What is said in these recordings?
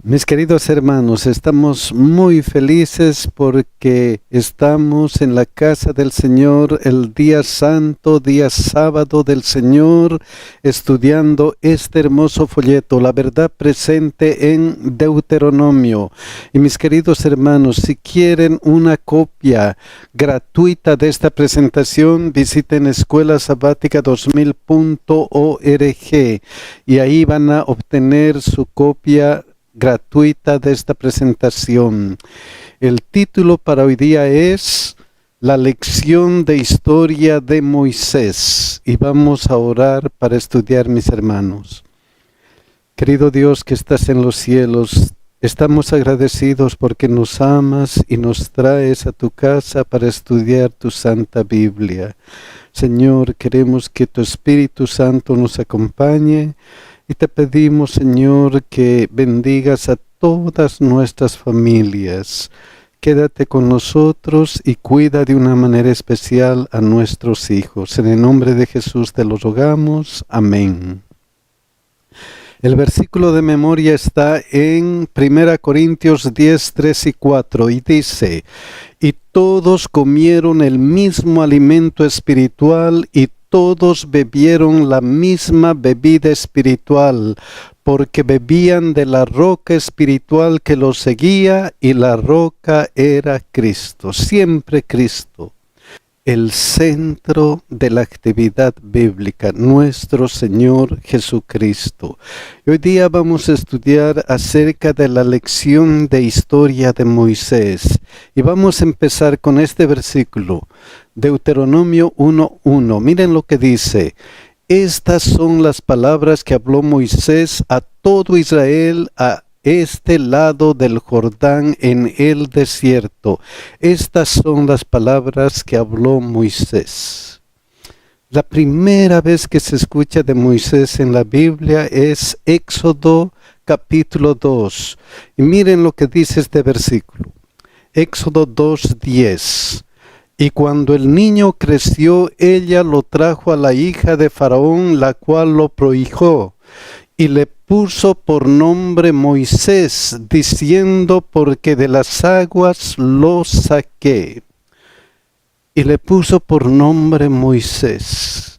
Mis queridos hermanos, estamos muy felices porque estamos en la casa del Señor el día santo, día sábado del Señor, estudiando este hermoso folleto, la verdad presente en Deuteronomio. Y mis queridos hermanos, si quieren una copia gratuita de esta presentación, visiten escuelasabática2000.org y ahí van a obtener su copia gratuita de esta presentación. El título para hoy día es La lección de historia de Moisés, y vamos a orar para estudiar, mis hermanos. Querido Dios que estás en los cielos, estamos agradecidos porque nos amas y nos traes a tu casa para estudiar tu Santa Biblia. Señor, queremos que tu Espíritu Santo nos acompañe. Y te pedimos, Señor, que bendigas a todas nuestras familias. Quédate con nosotros y cuida de una manera especial a nuestros hijos. En el nombre de Jesús te lo rogamos. Amén. El versículo de memoria está en 1 Corintios 10, 3 y 4 y dice: Y todos comieron el mismo alimento espiritual y todos bebieron la misma bebida espiritual, porque bebían de la roca espiritual que los seguía, y la roca era Cristo, siempre Cristo, el centro de la actividad bíblica, nuestro Señor Jesucristo. Y hoy día vamos a estudiar acerca de la lección de historia de Moisés, y vamos a empezar con este versículo. Deuteronomio 1:1. Miren lo que dice: Estas son las palabras que habló Moisés a todo Israel a este lado del Jordán en el desierto. Estas son las palabras que habló Moisés. La primera vez que se escucha de Moisés en la Biblia es Éxodo capítulo 2. Y miren lo que dice este versículo. Éxodo 2:10. Y cuando el niño creció, ella lo trajo a la hija de Faraón, la cual lo prohijó, y le puso por nombre Moisés, diciendo: porque de las aguas lo saqué. Y le puso por nombre Moisés.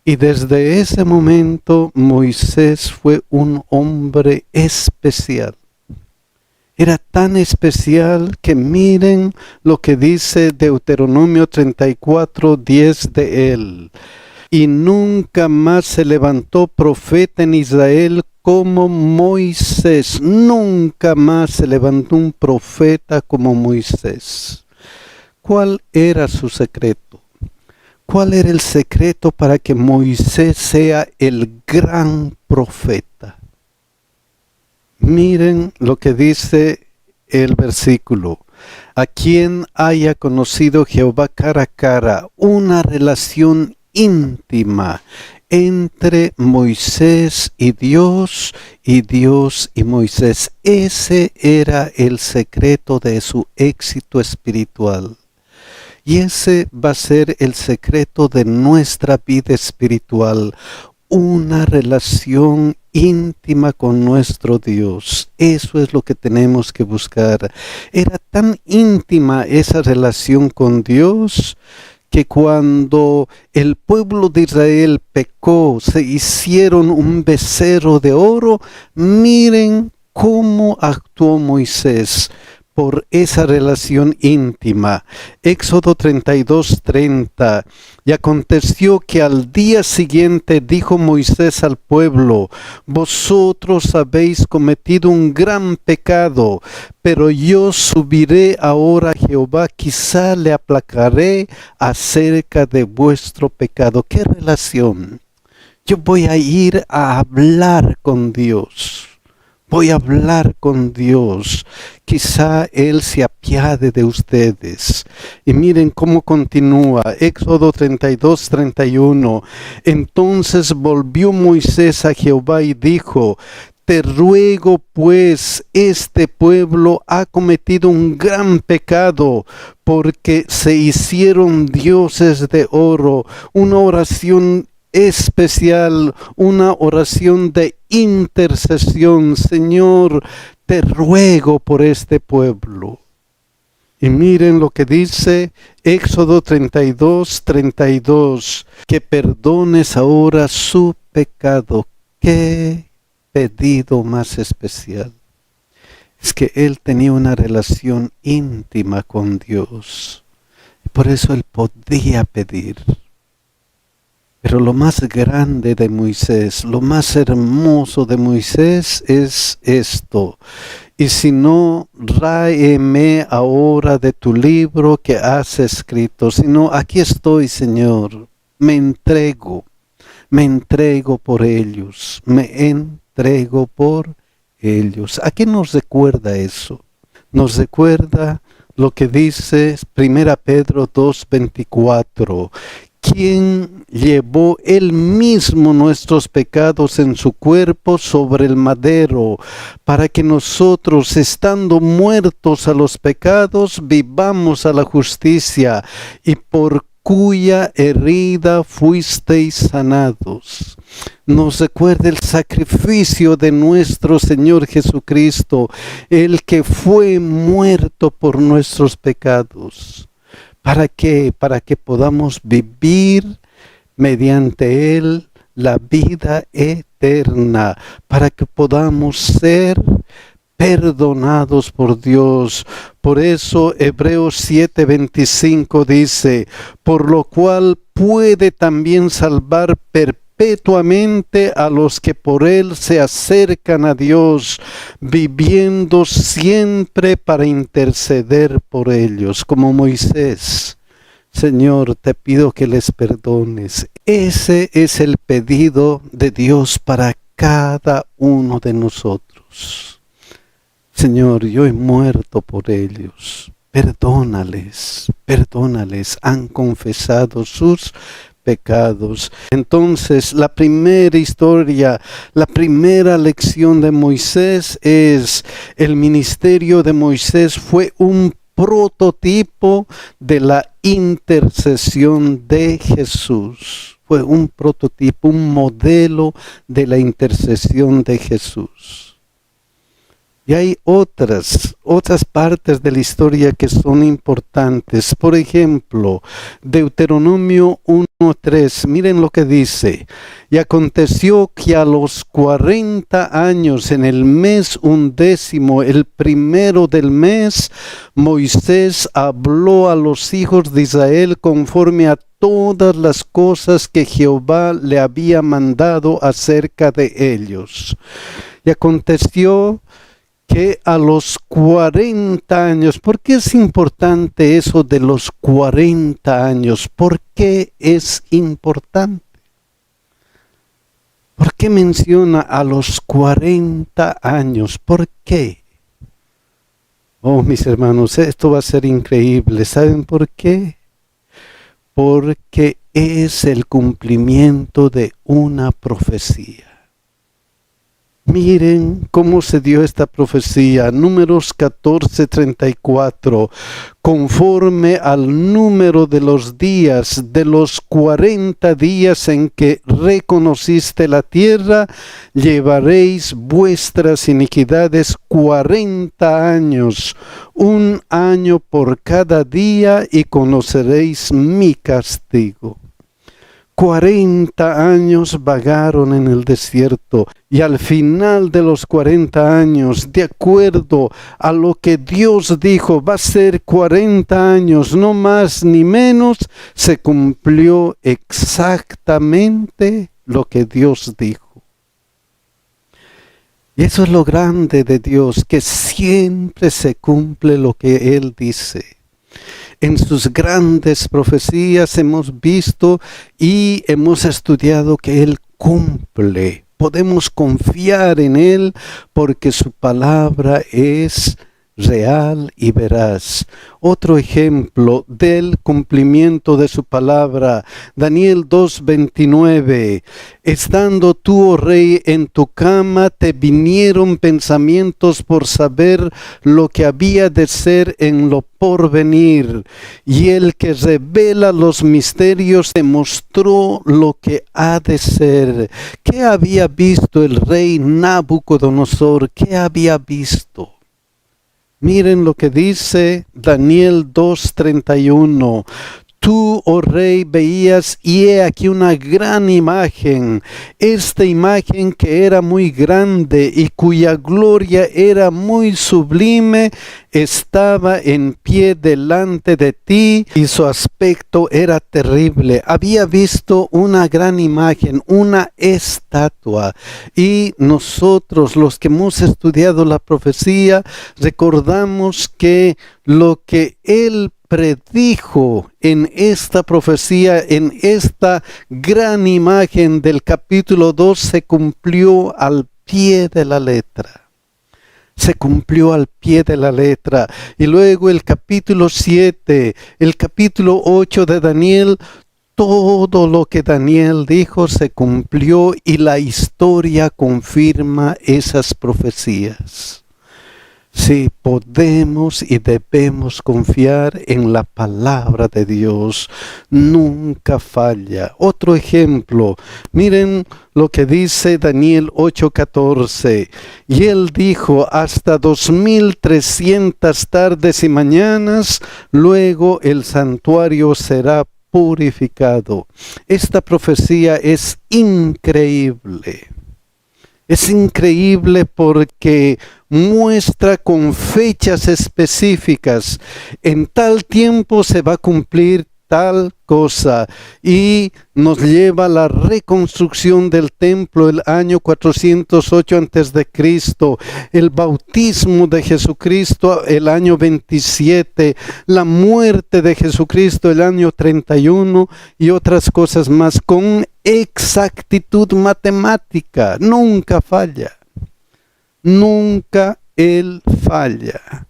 Y desde ese momento Moisés fue un hombre especial. Era tan especial que miren lo que dice Deuteronomio 34:10 de él. Y nunca más se levantó profeta en Israel como Moisés. Nunca más se levantó un profeta como Moisés. ¿Cuál era su secreto? ¿Cuál era el secreto para que Moisés sea el gran profeta? Miren lo que dice el versículo: a quien haya conocido Jehová cara a cara, una relación íntima entre Moisés y Dios y Moisés. Ese era el secreto de su éxito espiritual. Y ese va a ser el secreto de nuestra vida espiritual. Una relación íntima con nuestro Dios. Eso es lo que tenemos que buscar. Era tan íntima esa relación con Dios que cuando el pueblo de Israel pecó, se hicieron un becerro de oro. Miren cómo actuó Moisés por esa relación íntima. Éxodo 32:30. Y aconteció que al día siguiente dijo Moisés al pueblo: vosotros habéis cometido un gran pecado, pero yo subiré ahora a Jehová, quizá le aplacaré acerca de vuestro pecado. ¿Qué relación? Yo voy a ir a hablar con Dios. Voy a hablar con Dios. Quizá Él se apiade de ustedes. Y miren cómo continúa. Éxodo 32:31. Entonces volvió Moisés a Jehová y dijo: te ruego pues, este pueblo ha cometido un gran pecado, porque se hicieron dioses de oro. Una oración especial, una oración de intercesión. Señor, te ruego por este pueblo. Y miren lo que dice Éxodo 32:32, que perdones ahora su pecado. ¡Qué pedido más especial! Es que él tenía una relación íntima con Dios. Por eso él podía pedir. Pero lo más grande de Moisés, lo más hermoso de Moisés es esto. Y si no, ráeme ahora de tu libro que has escrito. Si no, aquí estoy, Señor. Me entrego por ellos. Me entrego por ellos. ¿A qué nos recuerda eso? Nos recuerda lo que dice 1 Pedro 2:24. Quien llevó él mismo nuestros pecados en su cuerpo sobre el madero, para que nosotros, estando muertos a los pecados, vivamos a la justicia, y por cuya herida fuisteis sanados. Nos recuerda el sacrificio de nuestro Señor Jesucristo, el que fue muerto por nuestros pecados. ¿Para qué? Para que podamos vivir mediante Él la vida eterna, para que podamos ser perdonados por Dios. Por eso Hebreos 7:25 dice, por lo cual puede también salvar perpetuamente a los que por él se acercan a Dios, viviendo siempre para interceder por ellos, como Moisés. Señor, te pido que les perdones. Ese es el pedido de Dios para cada uno de nosotros. Señor, yo he muerto por ellos. Perdónales, han confesado sus pecados. Entonces, la primera historia, la primera lección de Moisés es: el ministerio de Moisés fue un prototipo de la intercesión de Jesús. Fue un prototipo, un modelo de la intercesión de Jesús. Y hay otras partes de la historia que son importantes. Por ejemplo, Deuteronomio 1:3. Miren lo que dice. Y aconteció que a los 40 años, en el mes 11, el primero del mes, Moisés habló a los hijos de Israel conforme a todas las cosas que Jehová le había mandado acerca de ellos. Y aconteció que a los 40 años, ¿por qué es importante eso de los 40 años? ¿Por qué es importante? ¿Por qué menciona a los 40 años? ¿Por qué? Oh, mis hermanos, esto va a ser increíble. ¿Saben por qué? Porque es el cumplimiento de una profecía. Miren cómo se dio esta profecía. Números 14:34. Conforme al número de los días, de los 40 días en que reconociste la tierra, llevaréis vuestras iniquidades 40 años, un año por cada día, y conoceréis mi castigo. 40 años vagaron en el desierto, y al final de los 40 años, de acuerdo a lo que Dios dijo, va a ser 40 años, no más ni menos, se cumplió exactamente lo que Dios dijo. Y eso es lo grande de Dios, que siempre se cumple lo que Él dice. En sus grandes profecías hemos visto y hemos estudiado que Él cumple. Podemos confiar en Él porque su palabra es real y veraz. Otro ejemplo del cumplimiento de su palabra, Daniel 2:29. Estando tú, oh rey, en tu cama, te vinieron pensamientos por saber lo que había de ser en lo porvenir, y el que revela los misterios te mostró lo que ha de ser. ¿Qué había visto el rey Nabucodonosor? ¿Qué había visto? Miren lo que dice Daniel 2:31. Tú, oh rey, veías, y he aquí una gran imagen. Esta imagen que era muy grande y cuya gloria era muy sublime, estaba en pie delante de ti y su aspecto era terrible. Había visto una gran imagen, una estatua. Y nosotros, los que hemos estudiado la profecía, recordamos que lo que él predijo en esta profecía, en esta gran imagen del capítulo 2, se cumplió al pie de la letra. Se cumplió al pie de la letra. Y luego el capítulo 7, el capítulo 8 de Daniel, todo lo que Daniel dijo se cumplió y la historia confirma esas profecías. Sí, podemos y debemos confiar en la palabra de Dios. Nunca falla. Otro ejemplo, miren lo que dice Daniel 8:14. Y él dijo, hasta 2300 tardes y mañanas, luego el santuario será purificado. Esta profecía es increíble. Es increíble porque muestra con fechas específicas. En tal tiempo se va a cumplir tal cosa y nos lleva a la reconstrucción del templo el año 408 a.C., el bautismo de Jesucristo el año 27, la muerte de Jesucristo el año 31 y otras cosas más con exactitud matemática. Nunca falla. Nunca él falla.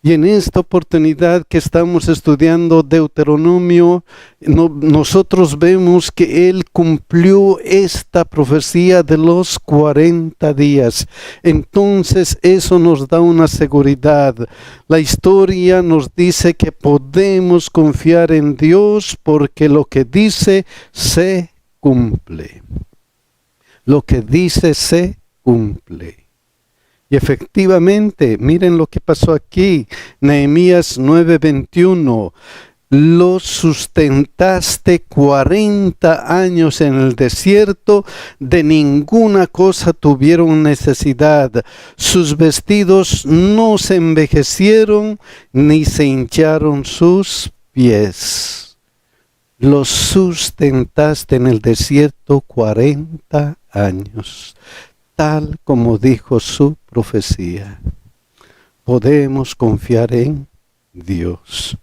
Y en esta oportunidad que estamos estudiando Deuteronomio, nosotros vemos que él cumplió esta profecía de los 40 días. Entonces eso nos da una seguridad. La historia nos dice que podemos confiar en Dios porque lo que dice se cumple. Lo que dice se cumple. Y efectivamente, miren lo que pasó aquí, Nehemías 9:21. Los sustentaste 40 años en el desierto, de ninguna cosa tuvieron necesidad. Sus vestidos no se envejecieron, ni se hincharon sus pies. Los sustentaste en el desierto 40 años. Tal como dijo su profecía. Podemos confiar en Dios.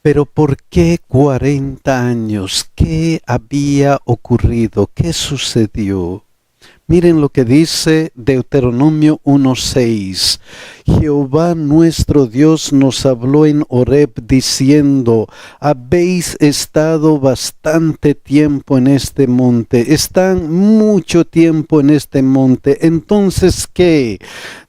Pero ¿por qué 40 años? ¿Qué había ocurrido? ¿Qué sucedió? Miren lo que dice Deuteronomio 1:6. Jehová nuestro Dios nos habló en Horeb diciendo, habéis estado bastante tiempo en este monte, están mucho tiempo en este monte. Entonces, ¿qué?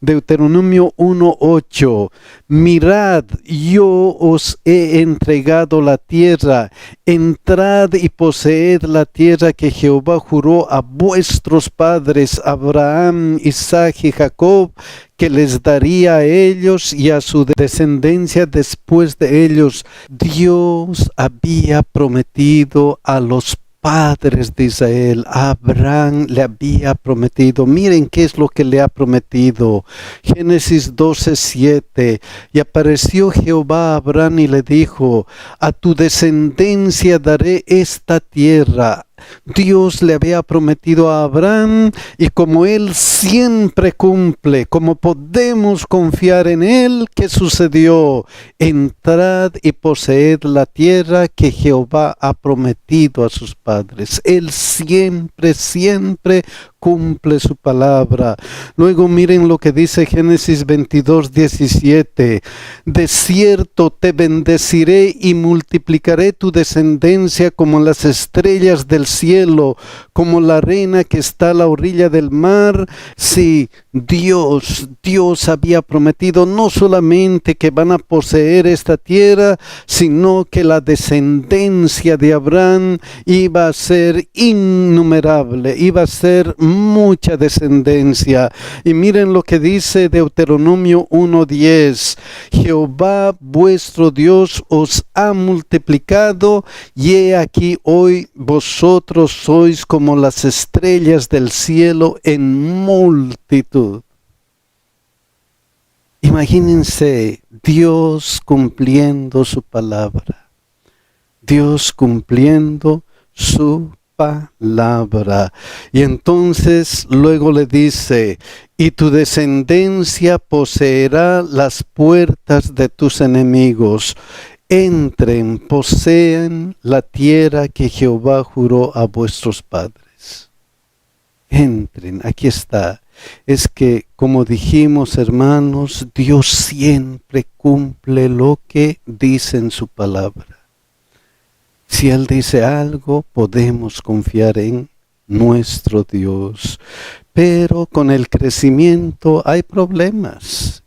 Deuteronomio 1:8. Mirad, yo os he entregado la tierra, entrad y poseed la tierra que Jehová juró a vuestros padres, Abraham, Isaac y Jacob, que les daría a ellos y a su descendencia después de ellos. Dios había prometido a los padres de Israel, a Abraham le había prometido. Miren qué es lo que le ha prometido. Génesis 12:7. Y apareció Jehová a Abraham y le dijo, a tu descendencia daré esta tierra. Dios le había prometido a Abraham y como él siempre cumple, como podemos confiar en él, ¿qué sucedió? Entrad y poseed la tierra que Jehová ha prometido a sus padres. Él siempre cumple su palabra. Luego miren lo que dice Génesis 22:17. De cierto te bendeciré y multiplicaré tu descendencia como las estrellas del cielo, como la arena que está a la orilla del mar. Sí, Dios había prometido no solamente que van a poseer esta tierra, sino que la descendencia de Abraham iba a ser innumerable, iba a ser mucha descendencia. Y miren lo que dice Deuteronomio 1:10. Jehová vuestro Dios os ha multiplicado, y he aquí hoy vosotros sois como las estrellas del cielo en multitud. Imagínense Dios cumpliendo su palabra. Dios cumpliendo su palabra. Y entonces luego le dice, y tu descendencia poseerá las puertas de tus enemigos. Entren, posean la tierra que Jehová juró a vuestros padres. Entren, aquí está. Es que, como dijimos, hermanos, Dios siempre cumple lo que dice en su palabra. Si Él dice algo, podemos confiar en nuestro Dios. Pero con el crecimiento hay problemas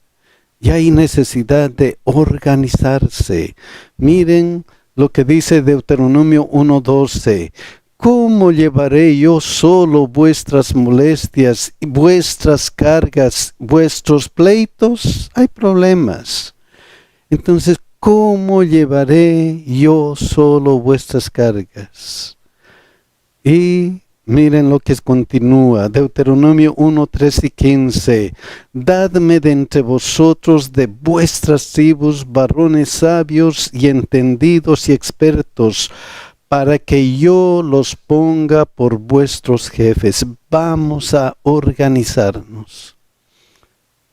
y hay necesidad de organizarse. Miren lo que dice Deuteronomio 1:12. ¿Cómo llevaré yo solo vuestras molestias, vuestras cargas, vuestros pleitos? Hay problemas. Entonces, ¿cómo llevaré yo solo vuestras cargas? Y miren lo que continúa, Deuteronomio 1:13 y 15. Dadme de entre vosotros de vuestras tribus varones sabios y entendidos y expertos, para que yo los ponga por vuestros jefes. Vamos a organizarnos.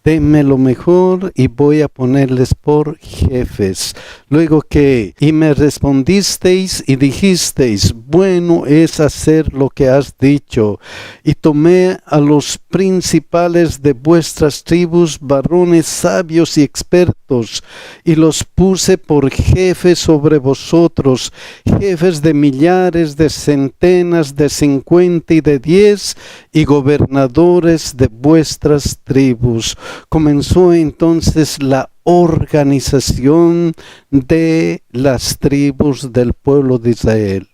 Denme lo mejor y voy a ponerles por jefes. Luego que, y me respondisteis y dijisteis, bueno es hacer lo que has dicho. Y tomé a los principales de vuestras tribus, varones sabios y expertos, y los puse por jefes sobre vosotros, jefes de millares, de centenas, de 50 y de 10, y gobernadores de vuestras tribus. Comenzó entonces la organización de las tribus del pueblo de Israel.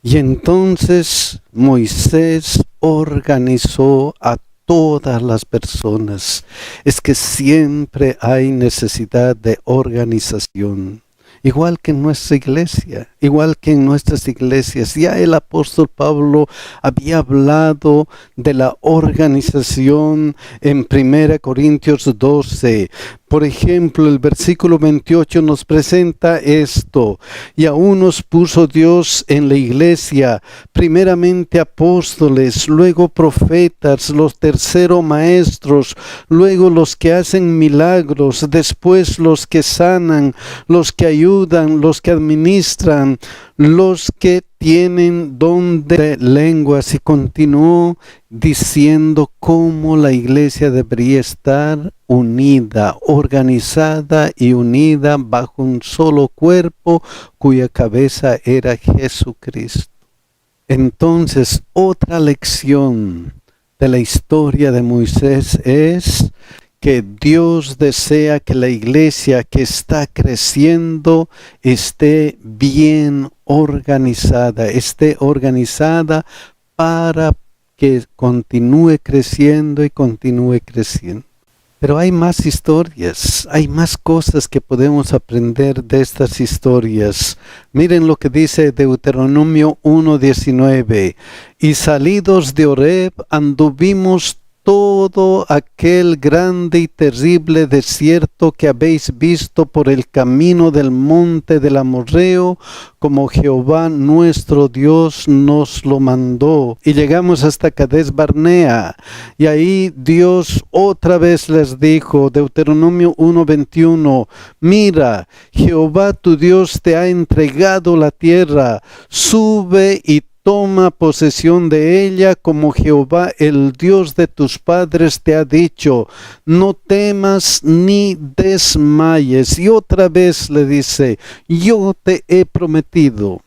Y entonces Moisés organizó a todas las personas. Es que siempre hay necesidad de organización. Igual que en nuestra iglesia, igual que en nuestras iglesias. Ya el apóstol Pablo había hablado de la organización en 1 Corintios 12. Por ejemplo, el versículo 28 nos presenta esto. Y a unos puso Dios en la iglesia, primeramente apóstoles, luego profetas, los terceros maestros, luego los que hacen milagros, después los que sanan, los que ayudan, los que administran, los que tienen don de lenguas. Y continuó diciendo cómo la iglesia debería estar unida, organizada y unida bajo un solo cuerpo cuya cabeza era Jesucristo. Entonces, otra lección de la historia de Moisés es que Dios desea que la iglesia que está creciendo esté bien organizada, para que continúe creciendo y continúe creciendo. Pero hay más historias, hay más cosas que podemos aprender de estas historias. Miren lo que dice Deuteronomio 1:19. Y salidos de Horeb anduvimos todo aquel grande y terrible desierto que habéis visto por el camino del monte del Amorreo, como Jehová nuestro Dios nos lo mandó. Y llegamos hasta Cades Barnea, y ahí Dios otra vez les dijo, Deuteronomio 1:21, mira, Jehová tu Dios te ha entregado la tierra, sube y toma posesión de ella como Jehová, el Dios de tus padres, te ha dicho. No temas ni desmayes. Y otra vez le dice, yo te he prometido.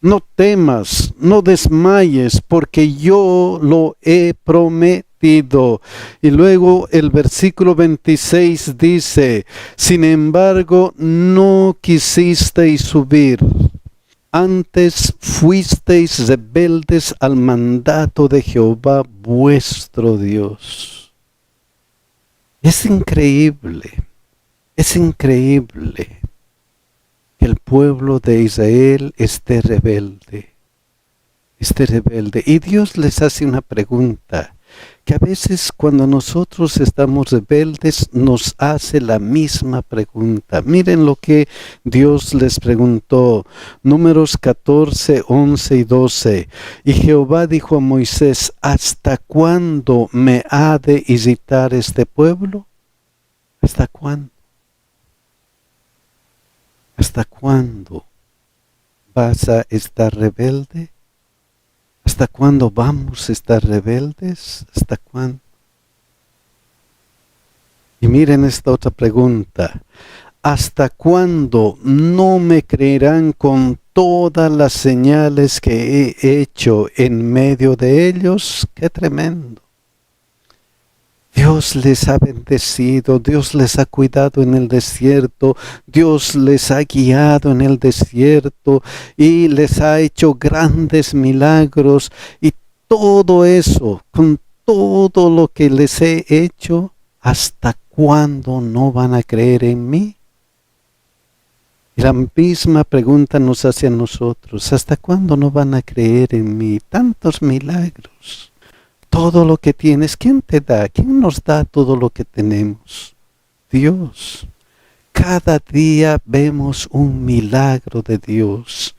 No temas, no desmayes, porque yo lo he prometido. Y luego el versículo 26 dice, sin embargo, no quisisteis subir. Antes fuisteis rebeldes al mandato de Jehová vuestro Dios. Es increíble que el pueblo de Israel esté rebelde. Y Dios les hace una pregunta, que a veces cuando nosotros estamos rebeldes nos hace la misma pregunta. Miren lo que Dios les preguntó, Números 14, 11 y 12. Y Jehová dijo a Moisés, ¿hasta cuándo me ha de irritar este pueblo? ¿Hasta cuándo? ¿Hasta cuándo vas a estar rebelde? ¿Hasta cuándo vamos a estar rebeldes? ¿Hasta cuándo? Y miren esta otra pregunta. ¿Hasta cuándo no me creerán con todas las señales que he hecho en medio de ellos? ¡Qué tremendo! Dios les ha bendecido, Dios les ha cuidado en el desierto, Dios les ha guiado en el desierto y les ha hecho grandes milagros, y todo eso, con todo lo que les he hecho, ¿hasta cuándo no van a creer en mí? Y la misma pregunta nos hace a nosotros, ¿hasta cuándo no van a creer en mí? Tantos milagros. Todo lo que tienes, ¿quién te da? ¿Quién nos da todo lo que tenemos? Dios. Cada día vemos un milagro de Dios.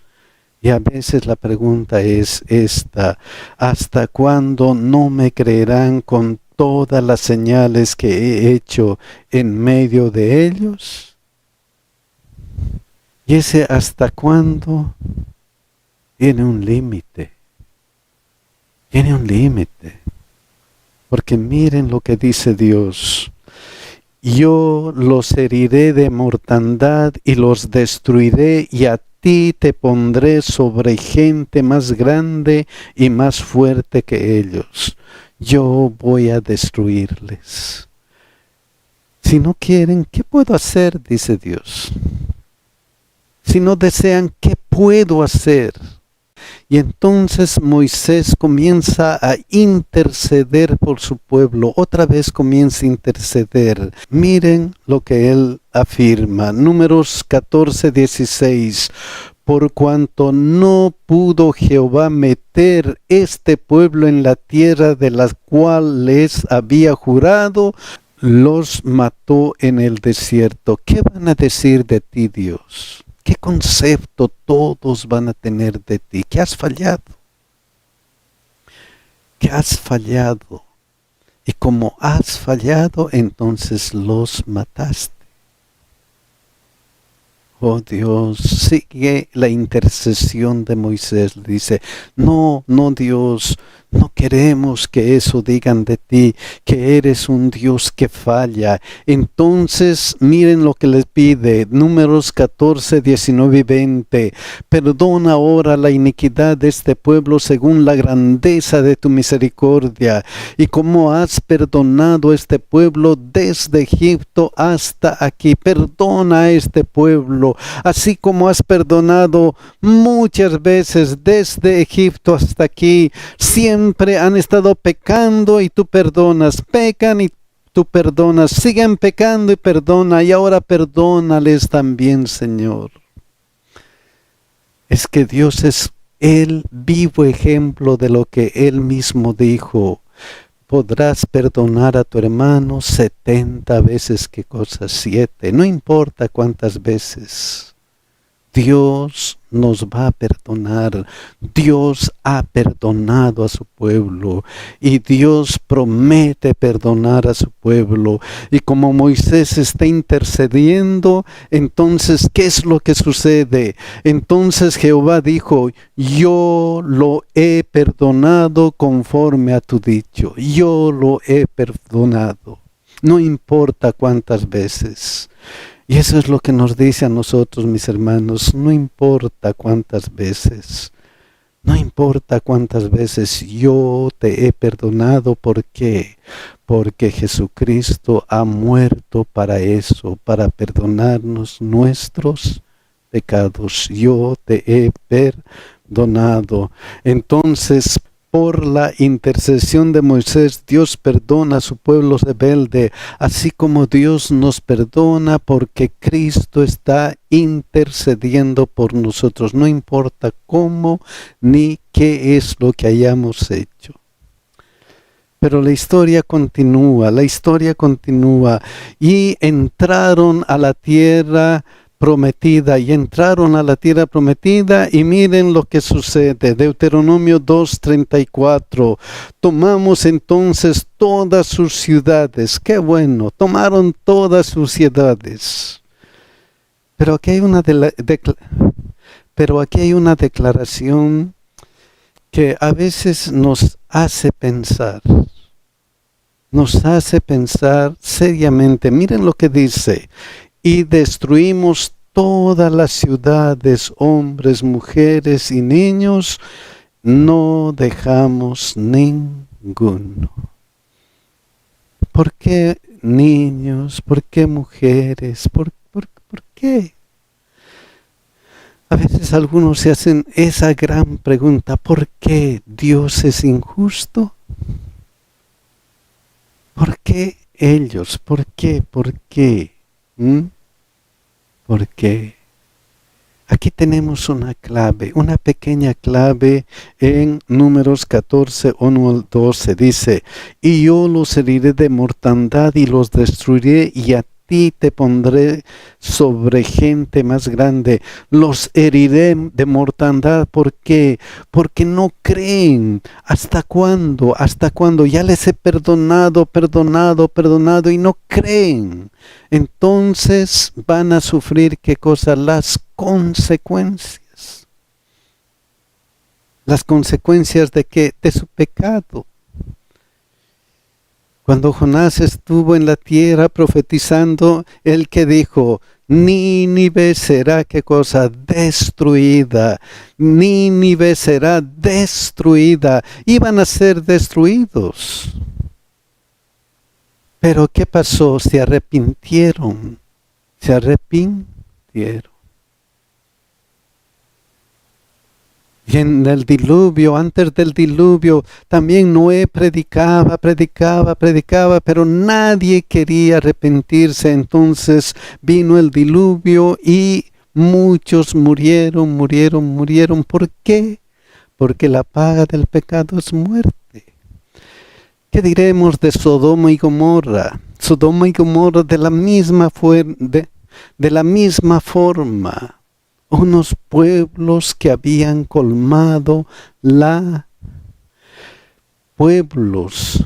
Y a veces la pregunta es esta, ¿hasta cuándo no me creerán con todas las señales que he hecho en medio de ellos? Y ese hasta cuándo tiene un límite. Tiene un límite. Porque miren lo que dice Dios. Yo los heriré de mortandad y los destruiré, y a ti te pondré sobre gente más grande y más fuerte que ellos. Yo voy a destruirles. Si no quieren, ¿qué puedo hacer? Dice Dios. Si no desean, ¿qué puedo hacer? Y entonces Moisés comienza a interceder por su pueblo. Otra vez comienza a interceder. Miren lo que él afirma. Números 14, 16. Por cuanto no pudo Jehová meter este pueblo en la tierra de la cual les había jurado, los mató en el desierto. ¿Qué van a decir de ti, Dios? ¿Qué concepto todos van a tener de ti? ¿Qué has fallado? ¿Qué has fallado? Y como has fallado, entonces los mataste. Oh Dios, sigue la intercesión de Moisés. Dice, no Dios, no queremos que eso digan de ti, que eres un Dios que falla. Entonces, miren lo que les pide, Números 14, 19 y 20. Perdona ahora la iniquidad de este pueblo según la grandeza de tu misericordia, y como has perdonado a este pueblo desde Egipto hasta aquí. Perdona a este pueblo, así como has perdonado muchas veces desde Egipto hasta aquí. Siempre han estado pecando y tú perdonas, pecan y tú perdonas, siguen pecando y perdona, y ahora perdónales también, Señor. Es que Dios es el vivo ejemplo de lo que Él mismo dijo. Podrás perdonar a tu hermano 70 veces, ¿qué cosa? 7, no importa cuántas veces. Dios nos va a perdonar. Dios ha perdonado a su pueblo y Dios promete perdonar a su pueblo. Y como Moisés está intercediendo, entonces, ¿qué es lo que sucede? Entonces Jehová dijo: yo lo he perdonado conforme a tu dicho. Yo lo he perdonado. No importa cuántas veces. Y eso es lo que nos dice a nosotros, mis hermanos. No importa cuántas veces. No importa cuántas veces yo te he perdonado. ¿Por qué? Porque Jesucristo ha muerto para eso, para perdonarnos nuestros pecados. Yo te he perdonado. Entonces, por la intercesión de Moisés, Dios perdona a su pueblo rebelde, así como Dios nos perdona porque Cristo está intercediendo por nosotros. No importa cómo ni qué es lo que hayamos hecho. Pero la historia continúa y entraron a la tierra prometida y miren lo que sucede. Deuteronomio 2:34. Tomamos entonces todas sus ciudades. Qué bueno, tomaron todas sus ciudades. Pero aquí hay una declaración que a veces nos hace pensar seriamente. Miren lo que dice: y destruimos todas las ciudades, hombres, mujeres y niños, no dejamos ninguno. ¿Por qué niños? ¿Por qué mujeres? ¿Por qué? A veces algunos se hacen esa gran pregunta: ¿por qué Dios es injusto? ¿Por qué ellos? ¿Por qué? ¿Por qué? ¿Por qué? Aquí tenemos una clave, una pequeña clave en Números 14, 1 al 12. Dice: y yo los heriré de mortandad y los destruiré, y a ti te pondré sobre gente más grande. Los heriré de mortandad. ¿Por qué? Porque no creen. ¿Hasta cuándo? ¿Hasta cuándo? Ya les he perdonado y no creen. Entonces van a sufrir, ¿qué cosa? Las consecuencias. ¿Las consecuencias de qué? De su pecado. Cuando Jonás estuvo en la tierra profetizando, él que dijo: Nínive será, ¿qué cosa? Destruida. Nínive será destruida. Iban a ser destruidos. Pero ¿qué pasó? Se arrepintieron. Y en el diluvio, antes del diluvio, también Noé predicaba, pero nadie quería arrepentirse. Entonces vino el diluvio y muchos murieron. ¿Por qué? Porque la paga del pecado es muerte. ¿Qué diremos de Sodoma y Gomorra? Sodoma y Gomorra de la misma forma. Unos pueblos que habían colmado pueblos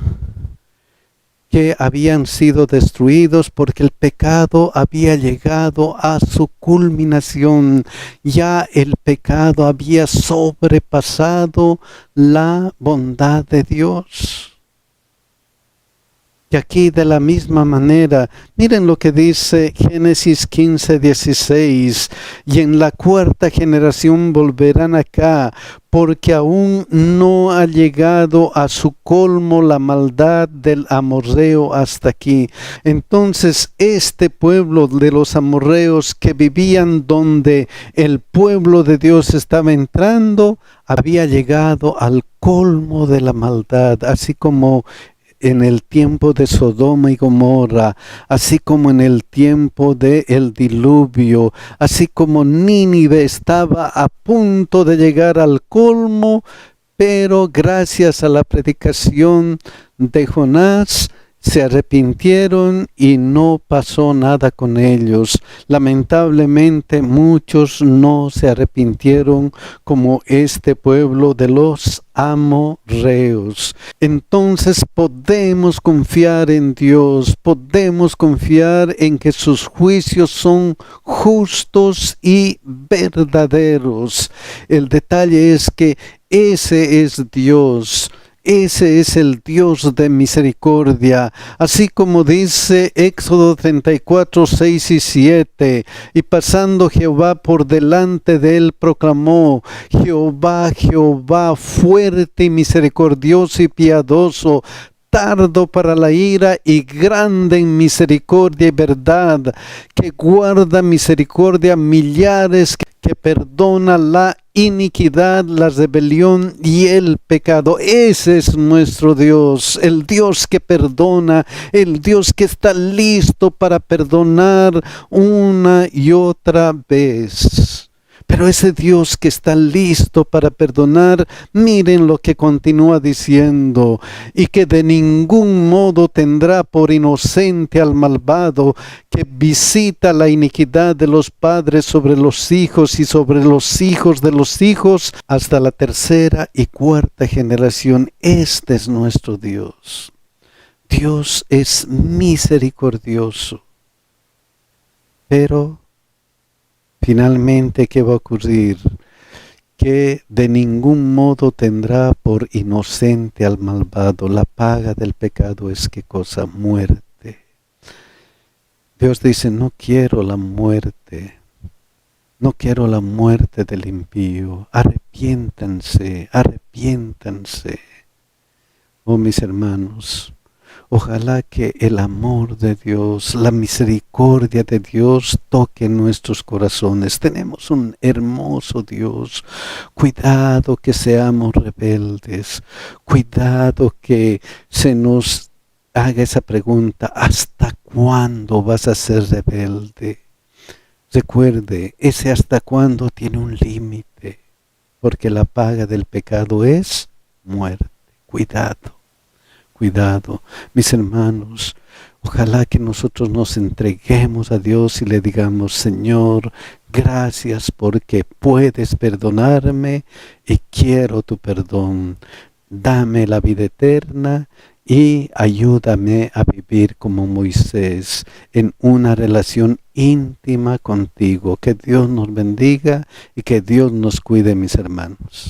que habían sido destruidos porque el pecado había llegado a su culminación. Ya el pecado había sobrepasado la bondad de Dios. Y aquí de la misma manera, miren lo que dice Génesis 15:16, y en la cuarta generación volverán acá, porque aún no ha llegado a su colmo la maldad del amorreo hasta aquí. Entonces este pueblo de los amorreos que vivían donde el pueblo de Dios estaba entrando, había llegado al colmo de la maldad, así como en el tiempo de Sodoma y Gomorra, así como en el tiempo del diluvio, así como Nínive estaba a punto de llegar al colmo, pero gracias a la predicación de Jonás se arrepintieron y no pasó nada con ellos. Lamentablemente muchos no se arrepintieron como este pueblo de los amorreos. Entonces podemos confiar en Dios, podemos confiar en que sus juicios son justos y verdaderos. El detalle es que ese es Dios. Ese es el Dios de misericordia, así como dice Éxodo 34, 6 y 7, y pasando Jehová por delante de él proclamó, Jehová, Jehová, fuerte y misericordioso y piadoso, tardo para la ira y grande en misericordia y verdad, que guarda misericordia a millares, que perdona la iniquidad, la rebelión y el pecado. Ese es nuestro Dios, el Dios que perdona, el Dios que está listo para perdonar una y otra vez. Pero ese Dios que está listo para perdonar, miren lo que continúa diciendo, y que de ningún modo tendrá por inocente al malvado, que visita la iniquidad de los padres sobre los hijos y sobre los hijos de los hijos, hasta la tercera y cuarta generación. Este es nuestro Dios. Dios es misericordioso, pero finalmente, ¿qué va a ocurrir? Que de ningún modo tendrá por inocente al malvado. La paga del pecado es ¿qué cosa? Muerte. Dios dice, no quiero la muerte. No quiero la muerte del impío. Arrepiéntanse, arrepiéntanse. Oh, mis hermanos, ojalá que el amor de Dios, la misericordia de Dios toque nuestros corazones. Tenemos un hermoso Dios. Cuidado que seamos rebeldes. Cuidado que se nos haga esa pregunta, ¿hasta cuándo vas a ser rebelde? Recuerde, ese hasta cuándo tiene un límite, porque la paga del pecado es muerte. Cuidado. Cuidado, mis hermanos, ojalá que nosotros nos entreguemos a Dios y le digamos, Señor, gracias porque puedes perdonarme y quiero tu perdón. Dame la vida eterna y ayúdame a vivir como Moisés en una relación íntima contigo. Que Dios nos bendiga y que Dios nos cuide, mis hermanos.